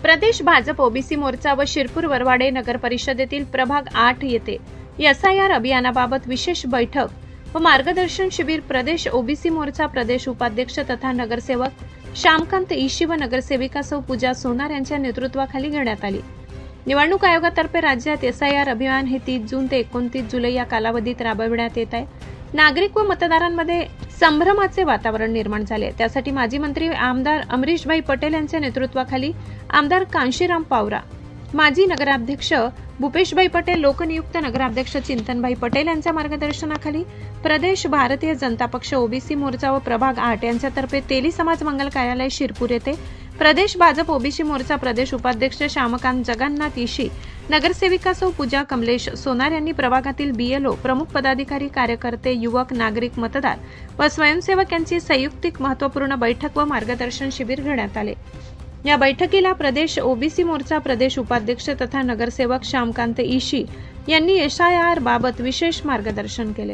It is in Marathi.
प्रदेश भाजप ओबीसी मोर्चा व शिरपूर वरवाडे नगर परिषदेतील प्रभाग 8 येथे एसआयआर अभियानाबाबत विशेष बैठक व मार्गदर्शन शिबिर प्रदेश ओबीसी मोर्चा प्रदेश उपाध्यक्ष तथा नगरसेवक श्यामकांत ईशी व नगरसेविका सौ पूजा सोनार यांच्या नेतृत्वाखाली घेण्यात आली। निवडणूक आयोगातर्फे राज्यात एसआयआर अभियान हे 30 जून ते 29 जुलै या कालावधीत राबविण्यात येत आहे। नागरिक व मतदारांमध्ये संभ्रमाचे वातावरण निर्माण झाले। त्यासाठी माजी मंत्री आमदार अमरीशभाई पटेल यांच्या नेतृत्वाखाली आमदार कांशीराम पावरा, माजी नगराध्यक्ष भूपेशभाई पटेल, लोकनियुक्त नगराध्यक्ष चिंतनभाई पटेल यांच्या मार्गदर्शनाखाली प्रदेश भारतीय जनता पक्ष ओबीसी मोर्चा व प्रभाग 8 यांच्यातर्फे तेली समाज मंगल कार्यालय शिरपूर येथे प्रदेश भाजप ओबीसी मोर्चा प्रदेश उपाध्यक्ष श्यामकांत जगन्नाथ ईशी, नगरसेविका सौ पूजा कमलेश सोनार यांनी प्रभागातील बीएलओ, प्रमुख पदाधिकारी, कार्यकर्ते, युवक, नागरिक, मतदार व स्वयंसेवक यांची संयुक्तिक महत्त्वपूर्ण बैठक व मार्गदर्शन शिबिर घेण्यात आले। या बैठकीला प्रदेश ओबीसी मोर्चा प्रदेश उपाध्यक्ष तथा नगरसेवक श्यामकांत ईशी यांनी एसआयआर बाबत विशेष मार्गदर्शन केले।